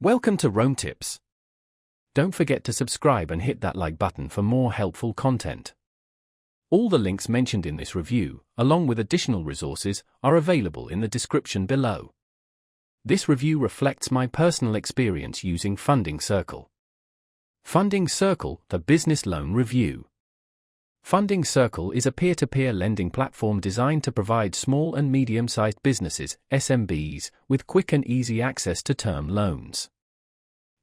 Welcome to Rome Tips. Don't forget to subscribe and hit that like button for more helpful content. All the links mentioned in this review, along with additional resources, are available in the description below. This review reflects my personal experience using Funding Circle. Funding Circle, the Business Loan Review. Funding Circle is a peer-to-peer lending platform designed to provide small and medium-sized businesses, SMBs, with quick and easy access to term loans.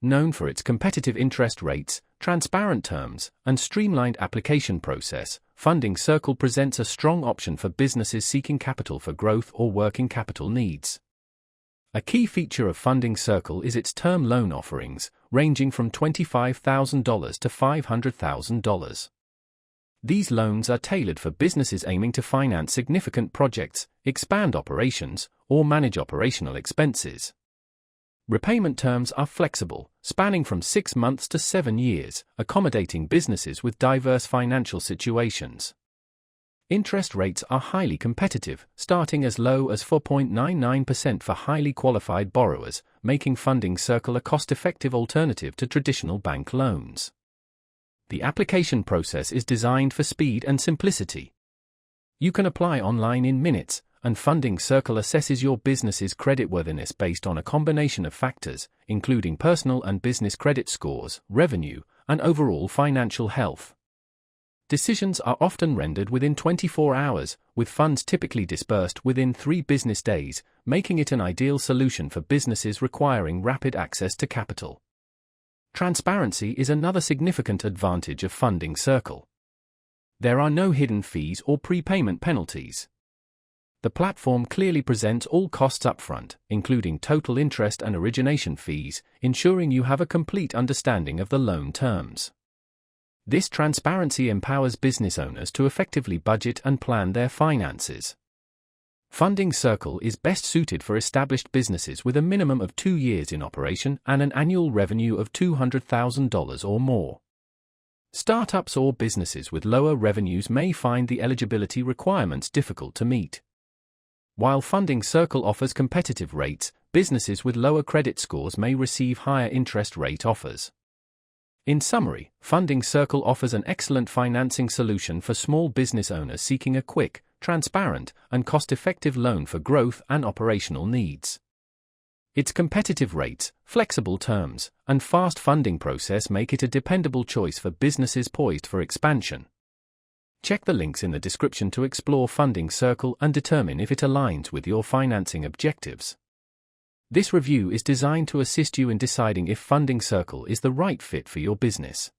Known for its competitive interest rates, transparent terms, and streamlined application process, Funding Circle presents a strong option for businesses seeking capital for growth or working capital needs. A key feature of Funding Circle is its term loan offerings, ranging from $25,000 to $500,000. These loans are tailored for businesses aiming to finance significant projects, expand operations, or manage operational expenses. Repayment terms are flexible, spanning from 6 months to 7 years, accommodating businesses with diverse financial situations. Interest rates are highly competitive, starting as low as 4.99% for highly qualified borrowers, making Funding Circle a cost-effective alternative to traditional bank loans. The application process is designed for speed and simplicity. You can apply online in minutes, and Funding Circle assesses your business's creditworthiness based on a combination of factors, including personal and business credit scores, revenue, and overall financial health. Decisions are often rendered within 24 hours, with funds typically disbursed within 3 business days, making it an ideal solution for businesses requiring rapid access to capital. Transparency is another significant advantage of Funding Circle. There are no hidden fees or prepayment penalties. The platform clearly presents all costs upfront, including total interest and origination fees, ensuring you have a complete understanding of the loan terms. This transparency empowers business owners to effectively budget and plan their finances. Funding Circle is best suited for established businesses with a minimum of 2 years in operation and an annual revenue of $200,000 or more. Startups or businesses with lower revenues may find the eligibility requirements difficult to meet. While Funding Circle offers competitive rates, businesses with lower credit scores may receive higher interest rate offers. In summary, Funding Circle offers an excellent financing solution for small business owners seeking a quick, transparent, and cost-effective loan for growth and operational needs. Its competitive rates, flexible terms, and fast funding process make it a dependable choice for businesses poised for expansion. Check the links in the description to explore Funding Circle and determine if it aligns with your financing objectives. This review is designed to assist you in deciding if Funding Circle is the right fit for your business.